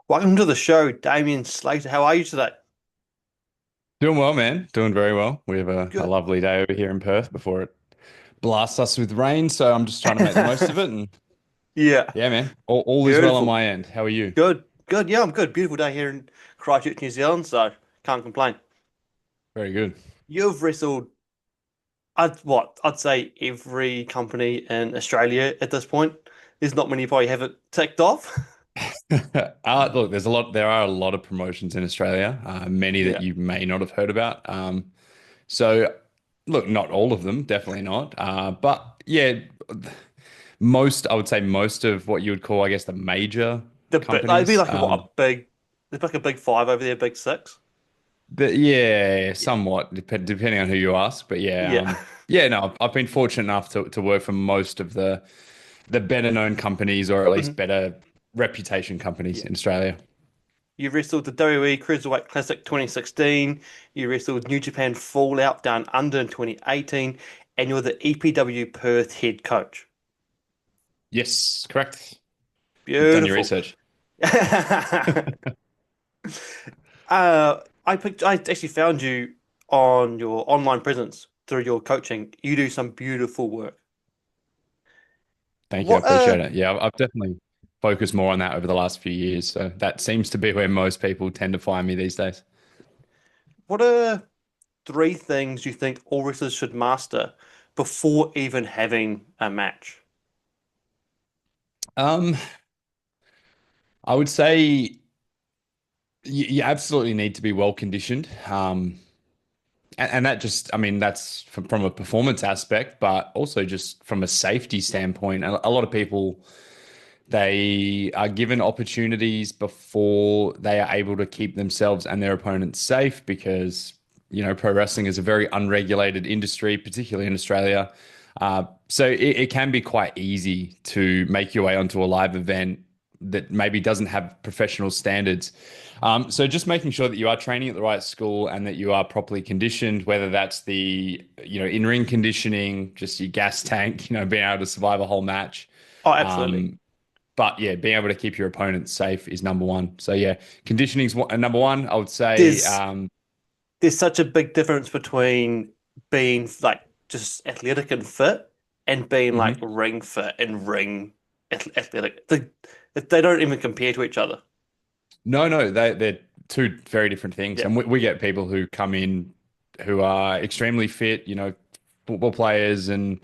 Welcome to the show, Damian Slater. How are you today? Doing well, man. Doing very well. We have a Good. lovely day over here in Perth before it blasts us with rain. So I'm just trying to make the most of it. And Yeah, yeah, man, all is well on beautiful. my end. How are you? Good. Good. Yeah, I'm good. Beautiful day here in Christchurch, New Zealand, so can't complain. Very good. You've wrestled, I'd say every company in Australia at this point. There's not many probably have it ticked off. Look, there are a lot of promotions in Australia, many that Yeah. you may not have heard about. So look, not all of them, definitely not. But yeah, I would say most of what you would call, I guess, the major It'd be companies. like there's like a big five over there, big six. Yeah, Yeah. somewhat depending on who you ask, but yeah, Yeah. yeah. No, I've been fortunate enough to work for most of the better known companies, or at least Mhm. better reputation companies Yeah. in Australia. You wrestled the WWE Cruiserweight Classic 2016. You wrestled New Japan Fallout Down Under in 2018, and you're the EPW Perth head coach. Yes, correct. You've done your Beautiful. research. I actually found you on your online presence through your coaching. You do some beautiful work. Thank you, I What appreciate it. Yeah, I've definitely focused more on that over the last few years, so that seems to be where most people tend to find me these days. what are three things you think all wrestlers should master before even having a match? Um, I would say you absolutely need to be well conditioned. And that just, I mean, that's from a performance aspect, but also just from a safety standpoint. A lot of people, they are given opportunities before they are able to keep themselves and their opponents safe because, pro wrestling is a very unregulated industry, particularly in Australia. So it can be quite easy to make your way onto a live event that maybe doesn't have professional standards. So just making sure that you are training at the right school and that you are properly conditioned, whether that's the, in-ring conditioning, just your gas tank, being able to survive a whole match. Oh, absolutely. Um, but yeah, being able to keep your opponents safe is number one. So yeah, conditioning's number one. I would say, There's there's such a big difference between being like just athletic and fit and being like mhm. ring fit and ring athletic. They don't even compare to each other. No, they're two very different things. Yeah. And we get people who come in who are extremely fit, football players and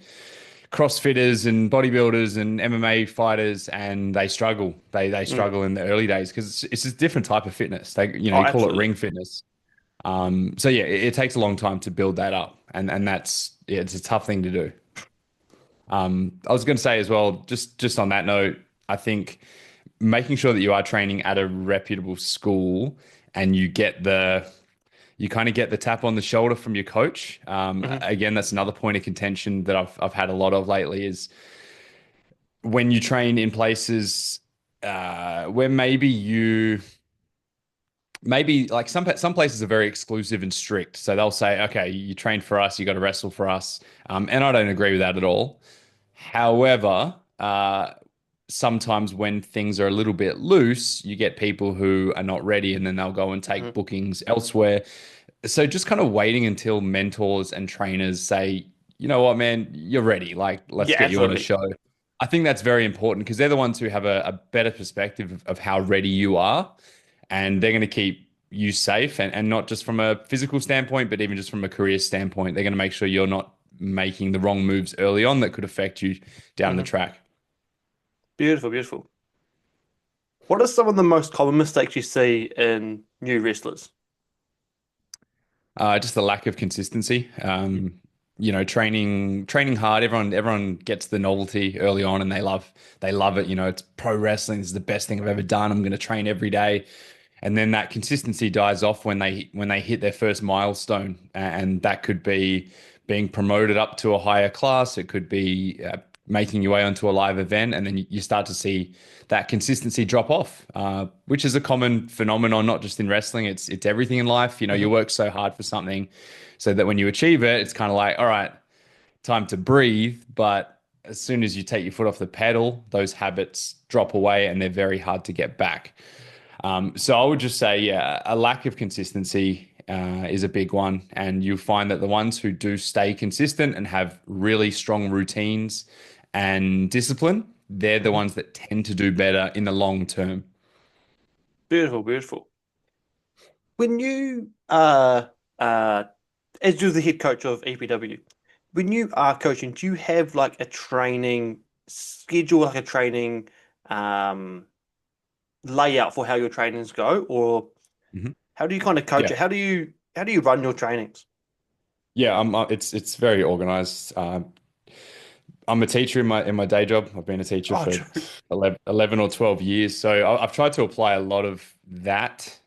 CrossFitters and bodybuilders and MMA fighters, and they struggle. They Mm. struggle in the early days because it's a different type of fitness. Oh, You call it absolutely. ring fitness. So yeah, it takes a long time to build that up, and that's yeah, it's a tough thing to do. I was going to say as well, just on that note, I think making sure that you are training at a reputable school and you kind of get the tap on the shoulder from your coach. Hmm. Again, that's another point of contention that I've had a lot of lately is when you train in places where maybe like some places are very exclusive and strict. So they'll say, okay, you trained for us, you got to wrestle for us. And I don't agree with that at all. However, sometimes when things are a little bit loose, you get people who are not ready and then they'll go and take Hmm. bookings elsewhere. So just kind of waiting until mentors and trainers say, you know what, man, you're ready. Like, let's Yeah, get you on a absolutely. show. I think that's very important because they're the ones who have a better perspective of how ready you are. And they're going to keep you safe and not just from a physical standpoint, but even just from a career standpoint. They're going to make sure you're not making the wrong moves early on that could affect you down the Hmm. track. Beautiful, beautiful. What are some of the most common mistakes you see in new wrestlers? Just the lack of consistency. Training hard. Everyone gets the novelty early on, and they love it. It's pro wrestling. This is the best thing I've ever done. I'm going to train every day, and then that consistency dies off when they hit their first milestone, and that could be being promoted up to a higher class. It could be making your way onto a live event, and then you start to see that consistency drop off, which is a common phenomenon, not just in wrestling. It's everything in life. You Hmm. work so hard for something, so that when you achieve it, it's kind of like, all right, time to breathe. But as soon as you take your foot off the pedal, those habits drop away, and they're very hard to get back. So I would just say, yeah, a lack of consistency is a big one. And you'll find that the ones who do stay consistent and have really strong routines and discipline, they're the Mhm. ones that tend to do better in the long term. Beautiful, beautiful. When you uh as you're the head coach of EPW, when you are coaching, do you have like a training schedule, like a training um layout for how your trainings go, or Mhm. how do you kind of coach Yeah. it? How do you run your trainings? Yeah, it's very organized. I'm a teacher in my day job. I've been a teacher Oh, for true. 11 or 12 years. So I've tried to apply a lot of that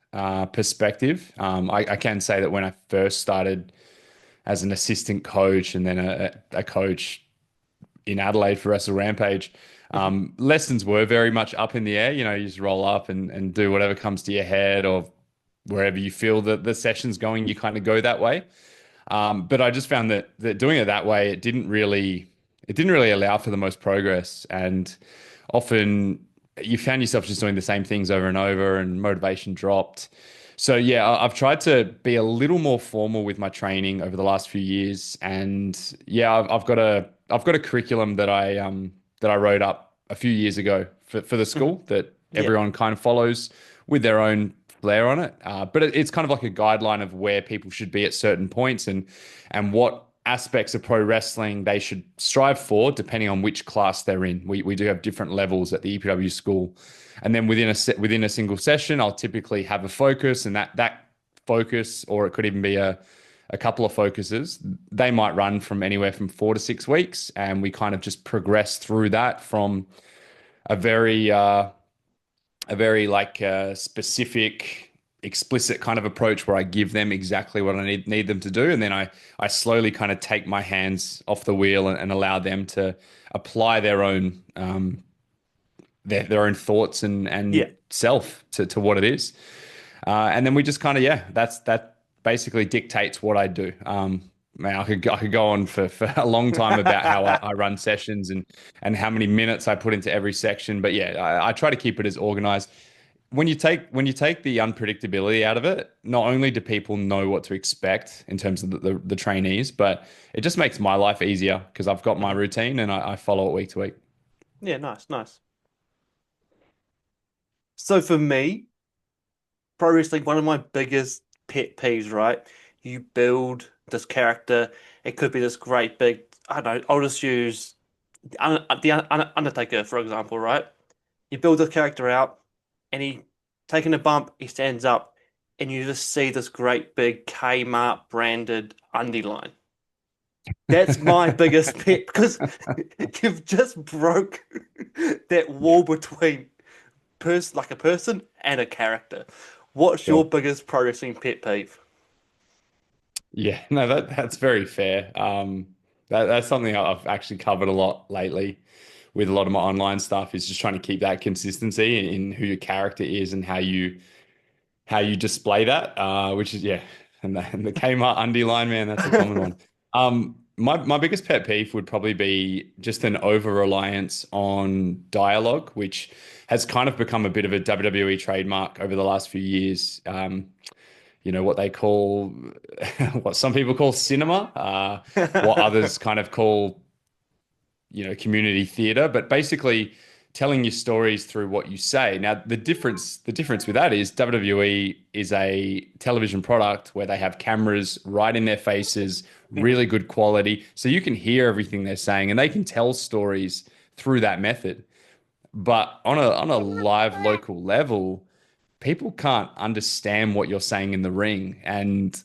perspective. I can say that when I first started as an assistant coach and then a coach in Adelaide for Wrestle Rampage, Mhm. lessons were very much up in the air. You just roll up and do whatever comes to your head or wherever you feel that the session's going, you kind of go that way. But I just found that doing it that way, it didn't really allow for the most progress, and often you found yourself just doing the same things over and over, and motivation dropped. So yeah, I've tried to be a little more formal with my training over the last few years, and yeah, I've got a curriculum that I wrote up a few years ago for the Mhm. school that Yeah. everyone kind of follows with their own flair on it. But it's kind of like a guideline of where people should be at certain points and what aspects of pro wrestling they should strive for, depending on which class they're in. We do have different levels at the EPW school, and then within a single session, I'll typically have a focus, and that focus, or it could even be a couple of focuses, they might run from anywhere from 4 to 6 weeks, and we kind of just progress through that from a very specific, explicit kind of approach where I give them exactly what I need them to do, and then I slowly kind of take my hands off the wheel and allow them to apply their own thoughts Yeah. and self to what it is. And then we just kind of, yeah, that basically dictates what I do. Man, I could go on for a long time about how I run sessions and how many minutes I put into every section. But yeah, I try to keep it as organized. When you take the unpredictability out of it, not only do people know what to expect in terms of the trainees, but it just makes my life easier because I've got my Mhm. routine and I follow it week to week. Yeah, nice, nice. So for me, pro wrestling, one of my biggest pet peeves, right? You build this character. It could be this great big, I don't know, I'll just use the Undertaker, for example, right? You build the character out, and he taking a bump, he stands up, and you just see this great big Kmart branded undie line. That's my biggest pet because you've just broke that Yeah, wall between like a person and a character. What's your sure. biggest pro wrestling pet peeve? Yeah, no, that's very fair. That's something I've actually covered a lot lately with a lot of my online stuff is just trying to keep that consistency in who your character is and how you display that. Which is yeah, and the Kmart undie line, man, that's a common one. My biggest pet peeve would probably be just an over reliance on dialogue, which has kind of become a bit of a WWE trademark over the last few years. What they call, what some people call cinema, what others kind of call, community theater, but basically telling your stories through what you say. Now, the difference with that is WWE is a television product where they have cameras right in their faces, Mhm. really good quality, so you can hear everything they're saying and they can tell stories through that method. But on a live local level, people can't understand what you're saying in the ring. And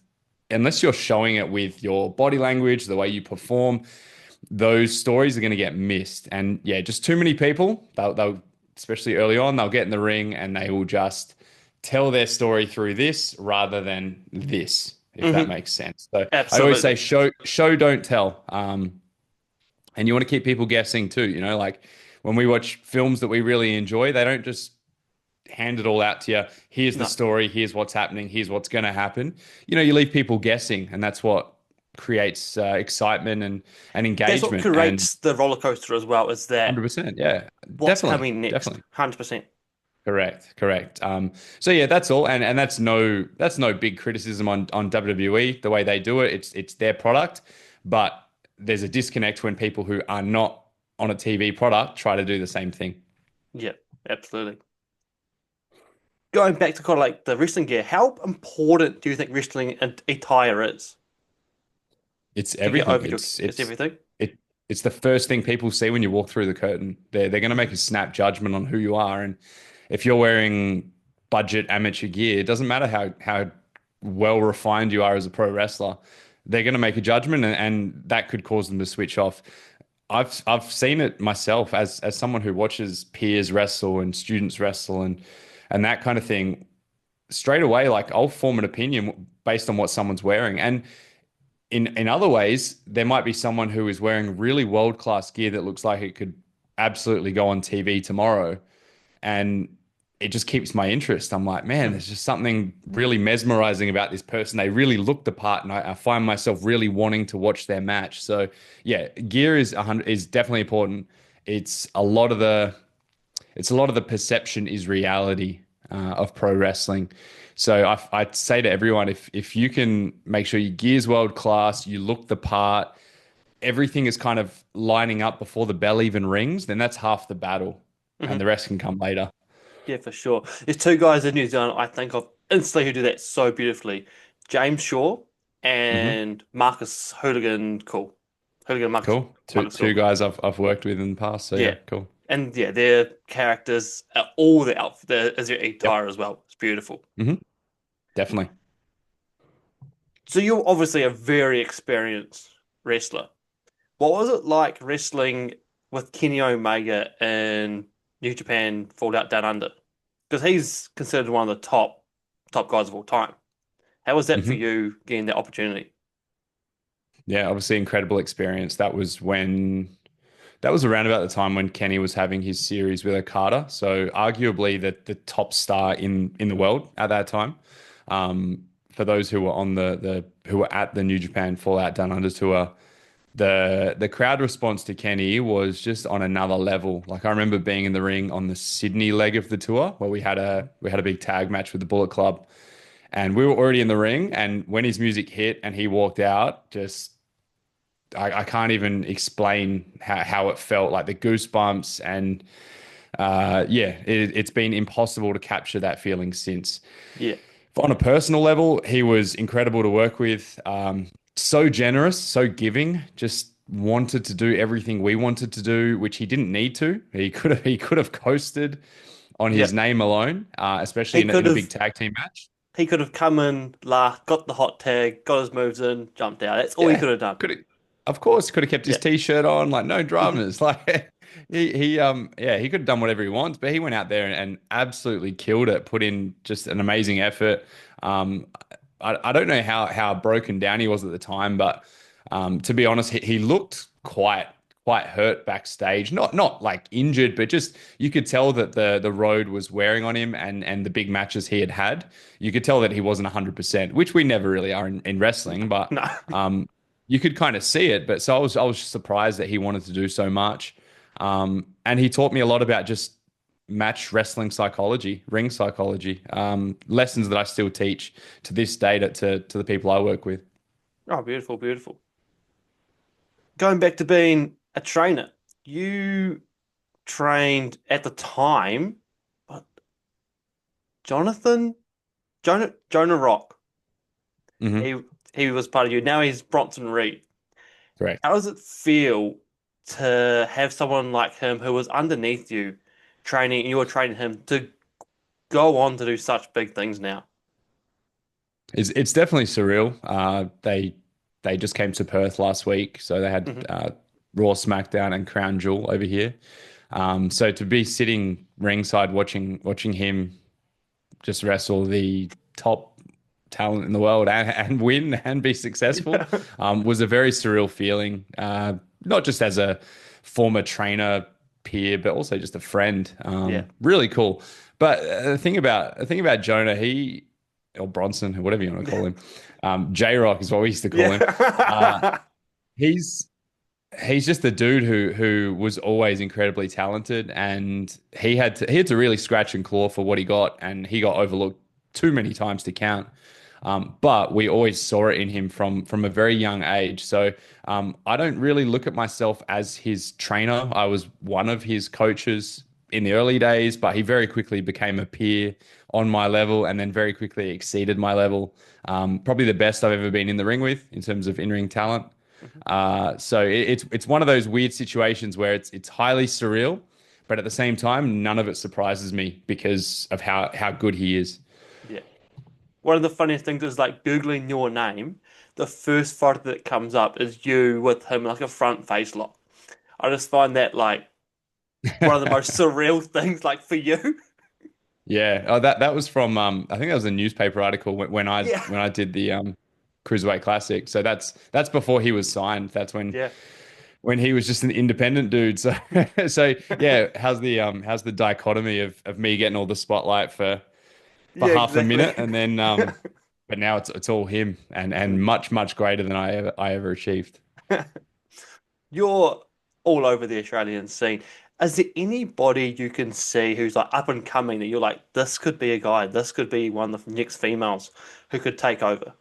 unless you're showing it with your body language, the way you perform, those stories are going to get missed. And yeah, just too many people, they'll especially early on, they'll get in the ring and they will just tell their story through this rather than this, if that Mhm. makes sense. So I always say Absolutely. show, don't tell. And you want to keep people guessing too, like when we watch films that we really enjoy, they don't just hand it all out to you. Here's the No. story. Here's what's happening. Here's what's going to happen. You leave people guessing, and that's what creates excitement and That's what engagement. And creates the roller coaster as well, is that 100%, yeah, what's definitely, coming next? definitely. 100%. Correct, correct. So yeah, that's all, and that's no big criticism on WWE the way they do it. It's their product, but there's a disconnect when people who are not on a TV product try to do the same thing. Yeah, absolutely. Going back to kind of like the wrestling gear, how important do you think wrestling attire is It's to get everything. over your? It's everything. It it's the first thing people see when you walk through the curtain. They're going to make Hmm. a snap judgment on who you are, and if you're wearing budget amateur gear, it doesn't matter how well refined you are as a pro wrestler. They're going to make a judgment, and that could cause them to switch off. I've seen it myself as someone who watches peers wrestle and students wrestle and that kind of thing. Straight away, like I'll form an opinion based on what someone's wearing, and in other ways, there might be someone who is wearing really world-class gear that looks like it could absolutely go on TV tomorrow. And it just keeps my interest. I'm like, man, there's just something really mesmerizing about this person. They really look the part, and I find myself really wanting to watch their match. So yeah, gear is definitely important. It's a lot of the it's a lot of the perception is reality of pro wrestling. So I'd say to everyone, if you can make sure your gear's world class, you look the part, everything is kind of lining up before the bell even rings, then that's half the battle, and Hmm. the rest can come later. Yeah, for sure. There's two guys in New Zealand I think of instantly who do that so beautifully. James Shaw Hmm. and Marcus Hooligan Cool. Hooligan Marcus Cool. Two Marcus two Cool. guys I've worked with in the past. So yeah, Yeah. cool. And yeah, their characters, all the outfit, their Yep. attire as well. It's beautiful. Hmm. Definitely. So you're obviously a very experienced wrestler. What was it like wrestling with Kenny Omega in New Japan Fallout Down Under? Because he's considered one of the top guys of all time. How was that for Hmm. you getting that opportunity? Yeah, obviously incredible experience. That was around about the time when Kenny was having his series with Okada. So arguably the top star in the world at that time. For those who were on the who were at the New Japan Fallout Down Under tour, the crowd response to Kenny was just on another level. Like I remember being in the ring on the Sydney leg of the tour where we had a big tag match with the Bullet Club, and we were already in the ring. And when his music hit and he walked out, just I can't even explain how it felt, like the goosebumps. And yeah, it's been impossible to capture that feeling since. Yeah. On a personal level, he was incredible to work with. So generous, so giving, just wanted to do everything we wanted to do, which he didn't need to. He could have coasted on Yeah. his name alone, especially He in could a big have tag team match. he could have come in, laughed, got the hot tag, got his moves in, jumped out. That's all he Yeah, could have done. could have, of course, could have kept his Yeah. t-shirt on, like no dramas. Like yeah, he could have done whatever he wants, but he went out there and absolutely killed it, put in just an amazing effort. Um, I don't know how broken down he was at the time, but to be honest, he looked quite hurt backstage. Not like injured, but just you could tell that the road was wearing on him, and the big matches he had had. You could tell that he wasn't 100%, which we never really are in wrestling, but No. um, you could kind of see it. But so I was surprised that he wanted to do so much. And he taught me a lot about just match wrestling psychology, ring psychology, lessons that I still teach to this day to the people I work with. Oh, beautiful, beautiful. Going back to being a trainer, you trained at the time, but Jonathan, Jonah Rock. Hmm. He he was part of you. Now he's Bronson Reed. Correct. How does it feel to have someone like him who was underneath you training, and you were training him to go on to do such big things now? It's definitely surreal. They just came to Perth last week, so they had Hmm. Raw, SmackDown, and Crown Jewel over here. So to be sitting ringside watching him just wrestle the top talent in the world and win and be successful Yeah. was a very surreal feeling. Not just as a former trainer peer, but also just a friend. Yeah. Really cool. But the thing about Jonah, he or Bronson, whatever you want to call him, J Rock is what we used to call him. Uh, Yeah. he's he's just the dude who was always incredibly talented, and he had to really scratch and claw for what he got, and he got overlooked too many times to count. But we always saw it in him from a very young age. So I don't really look at myself as his trainer. I was one of his coaches in the early days, but he very quickly became a peer on my level, and then very quickly exceeded my level. Probably the best I've ever been in the ring with in terms of in-ring talent. Mhm. So it's one of those weird situations where it's highly surreal, but at the same time, none of it surprises me because of how good he is. Yeah. One of the funniest things is like Googling your name, the first photo that comes up is you with him like a front face lock. I just find that like one of the most surreal things like for you. Yeah, oh, that was from I think that was a newspaper article when I Yeah. when I did the Cruiserweight Classic. So that's before he was signed. That's Yeah. when he was just an independent dude. So so yeah, how's the dichotomy of me getting all the spotlight for Yeah, half a exactly. minute, and then but now it's all him, and much greater than I ever achieved. You're all over the Australian scene. Is there anybody you can see who's like up and coming that you're like, this could be a guy, this could be one of the next females who could take over?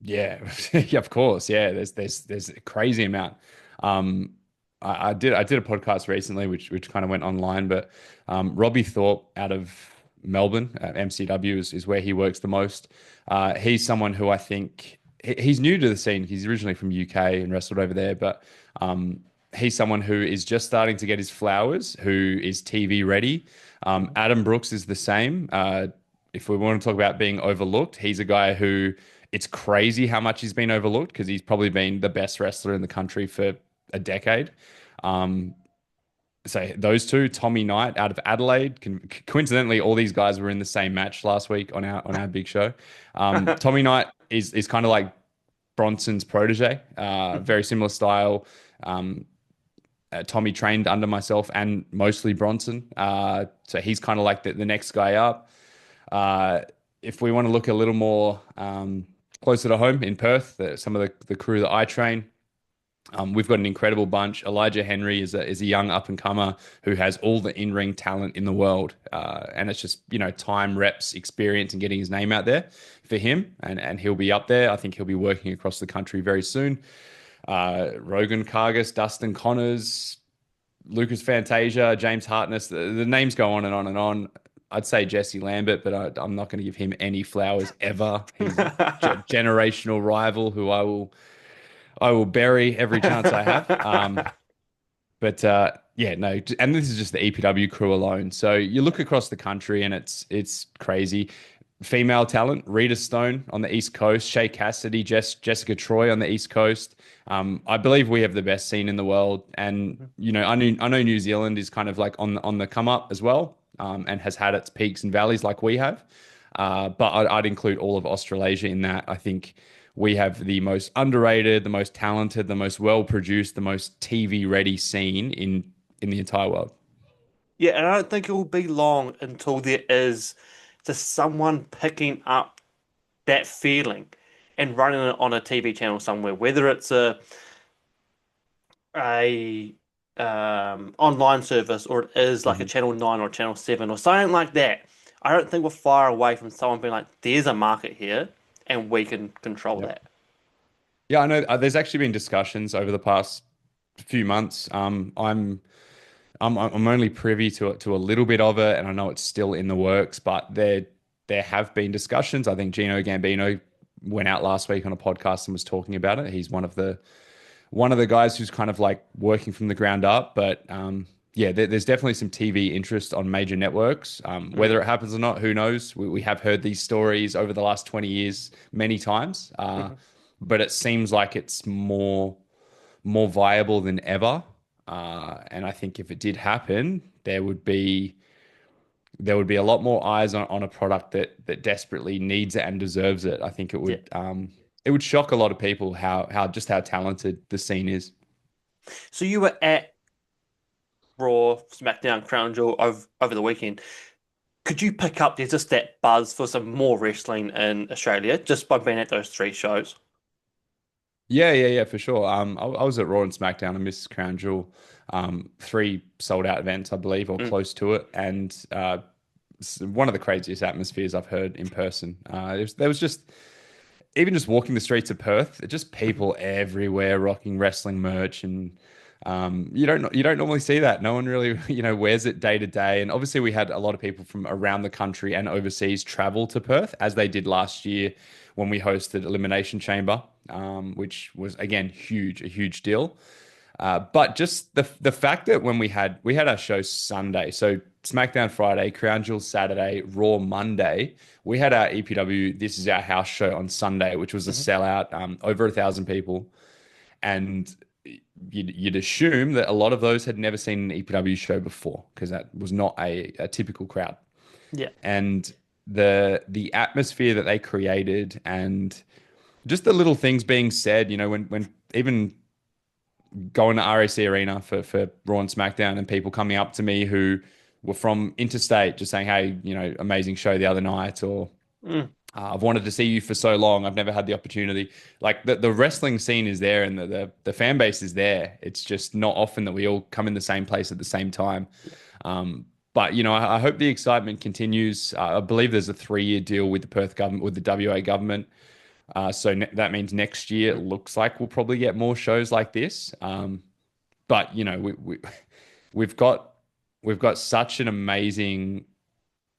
Yeah, yeah, of course. Yeah, there's a crazy amount. Um, I did a podcast recently, which kind of went online, but Robbie Thorpe out of Melbourne, MCW is where he works the most. He's someone who I think he's new to the scene. He's originally from UK and wrestled over there, but he's someone who is just starting to get his flowers, who is TV ready. Mhm. Adam Brooks is the same. If we want to talk about being overlooked, he's a guy who it's crazy how much he's been overlooked because he's probably been the best wrestler in the country for a decade. Um, so those two, Tommy Knight out of Adelaide, coincidentally, all these guys were in the same match last week on our big show. Tommy Knight is kind of like Bronson's protege, Mhm. very similar style. Um, Tommy trained under myself and mostly Bronson, so he's kind of like the next guy up. Uh, if we want to look a little more closer to home in Perth, some of the crew that I train, we've got an incredible bunch. Elijah Henry is a young up and comer who has all the in ring talent in the world, and it's just time, reps, experience, and getting his name out there for him, and he'll be up there. I think he'll be working across the country very soon. Rogan Kargas, Dustin Connors, Lucas Fantasia, James Hartness, the names go on and on and on. I'd say Jesse Lambert, but I'm not going to give him any flowers ever. He's a generational rival who I will bury every chance I have. But yeah, no, and this is just the EPW crew alone. So you look across the country, and it's crazy. Female talent: Rita Stone on the East Coast, Shay Cassidy, Jessica Troy on the East Coast. I believe we have the best scene in the world, and I know New Zealand is kind of like on the come up as well, and has had its peaks and valleys like we have. But I'd include all of Australasia in that. I think we have the most underrated, the most talented, the most well produced, the most TV ready scene in the entire world. Yeah, and I don't think it will be long until there is just someone picking up that feeling and running it on a TV channel somewhere, whether it's a online service or it is like a Mhm. Channel 9 or Channel 7 or something like that. I don't think we're far away from someone being like, there's a market here and we can control Yep. that. Yeah, I know. There's actually been discussions over the past few months. I'm only privy to a little bit of it, and I know it's still in the works, but there have been discussions. I think Gino Gambino went out last week on a podcast and was talking about it. He's one of the guys who's kind of like working from the ground up. But yeah, there's definitely some TV interest on major networks. Mm. Whether it happens or not, who knows? We have heard these stories over the last 20 years many times, Mhm. but it seems like it's more viable than ever. And I think if it did happen, there would be a lot more eyes on a product that desperately needs it and deserves it. I think it Yeah. would it would shock a lot of people how talented the scene is. So you were at Raw, SmackDown, Crown Jewel over the weekend. Could you pick up there's just that buzz for some more wrestling in Australia just by being at those three shows? Yeah, for sure. I was at Raw and SmackDown. I missed Crown Jewel. Three sold out events, I believe, or Mm. close to it, and one of the craziest atmospheres I've heard in person. There was just even just walking the streets of Perth, just Mhm. people everywhere rocking wrestling merch, and you don't normally see that. No one really wears it day to day. And obviously, we had a lot of people from around the country and overseas travel to Perth, as they did last year when we hosted Elimination Chamber, which was again a huge deal. But just the fact that when we had our show Sunday, so SmackDown Friday, Crown Jewel Saturday, Raw Monday, we had our EPW This Is Our House show on Sunday, which was a Mhm. sellout, over 1,000 people, and you'd assume that a lot of those had never seen an EPW show before because that was not a typical crowd, Yeah. and the atmosphere that they created and just the little things being said, when even going to RAC Arena for Raw and SmackDown and people coming up to me who were from interstate just saying, hey, amazing show the other night, or Mm. I've wanted to see you for so long. I've never had the opportunity. Like the wrestling scene is there and the fan base is there. It's just not often that we all come in the same place at the same time. But I hope the excitement continues. I believe there's a 3-year deal with the Perth government, with the WA government. So that means next year it Mm. looks like we'll probably get more shows like this. But we've got we've got such an amazing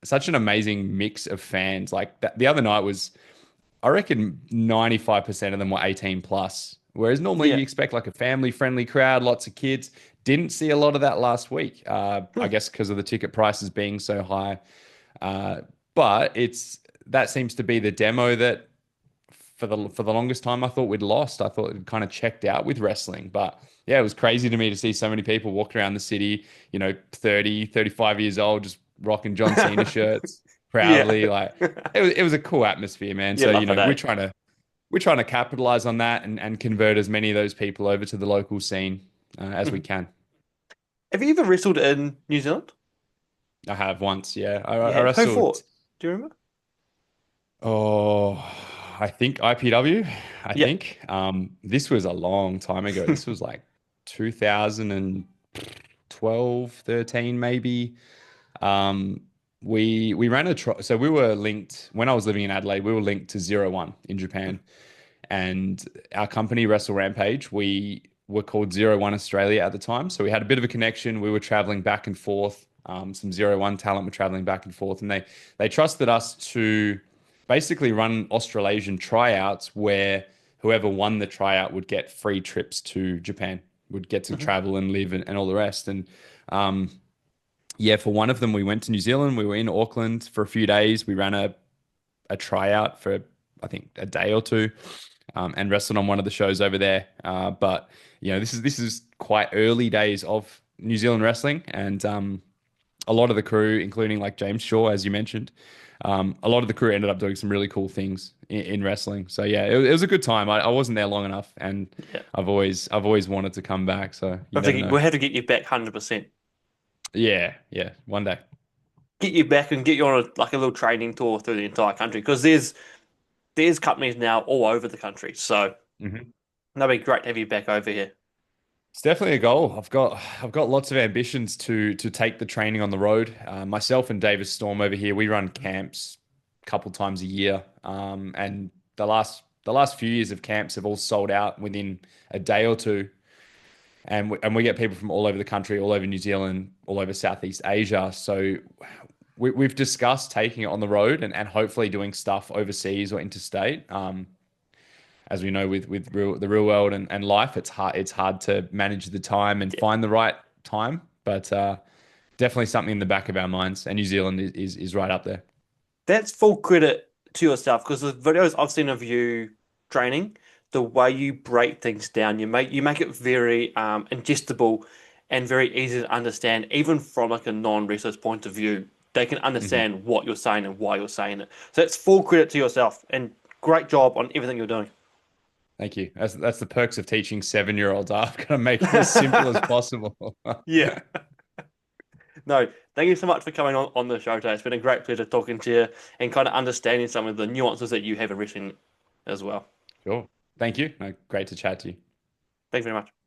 mix of fans. Like the other night was, I reckon 95% of them were 18 plus. Whereas normally Yeah. you expect like a family friendly crowd, lots of kids. Didn't see a lot of that last week. I Hmm. guess because of the ticket prices being so high. Uh, but that seems to be the demo that for the longest time I thought we'd lost. I thought it kind of checked out with wrestling. But yeah, it was crazy to me to see so many people walk around the city, 30, 35 years old, just rocking John Cena shirts Yeah. proudly. Like it was a cool atmosphere, man. You So, love it, we're eh? trying to capitalize on that and convert as many of those people over to the local scene as we Mhm. can. Have you ever wrestled in New Zealand? I have once, yeah. I, You I have? Who wrestled. fought? Do you remember? Oh, I think IPW. I Yeah. think this was a long time ago. This was like 2012, 13, maybe. Um, we ran a so we were linked when I was living in Adelaide. We were linked to 01 in Japan, and our company Wrestle Rampage. We were called 01 Australia at the time, so we had a bit of a connection. We were traveling back and forth. Some 01 talent were traveling back and forth, and they trusted us to basically run Australasian tryouts where whoever won the tryout would get free trips to Japan, would get to Mhm. travel and live and all the rest. And um, yeah, for one of them, we went to New Zealand. We were in Auckland for a few days. We ran a tryout for, I think, a day or two, and wrestled on one of the shows over there. But this is quite early days of New Zealand wrestling, and a lot of the crew, including like James Shaw, as you mentioned, a lot of the crew ended up doing some really cool things in wrestling. So yeah, it was a good time. I wasn't there long enough, and Yeah. I've always wanted to come back. So you never know. We'll have to get you back 100%. Yeah, one day. Get you back and get you on a little training tour through the entire country because there's companies now all over the country. So Mhm. that'd be great to have you back over here. It's definitely a goal. I've got lots of ambitions to take the training on the road. Myself and Davis Storm over here, we run camps a couple times a year, and the last few years of camps have all sold out within a day or two, and we get people from all over the country, all over New Zealand, all over Southeast Asia. So we've discussed taking it on the road and hopefully doing stuff overseas or interstate. As we know with the real world and life, it's hard to manage the time and Yeah. find the right time. But definitely something in the back of our minds, and New Zealand is right up there. That's full credit to yourself because the videos I've seen of you training, the way you break things down, you make it very ingestible and very easy to understand, even from like a non-research point of view. They can Mhm. understand what you're saying and why you're saying it. So it's full credit to yourself and great job on everything you're doing. Thank you. That's the perks of teaching 7-year olds. I've got to make it as simple as possible. Yeah. No, thank you so much for coming on the show today. It's been a great pleasure talking to you and kind of understanding some of the nuances that you have in wrestling as well. Sure. Thank you. Great to chat to you. Thank you very much.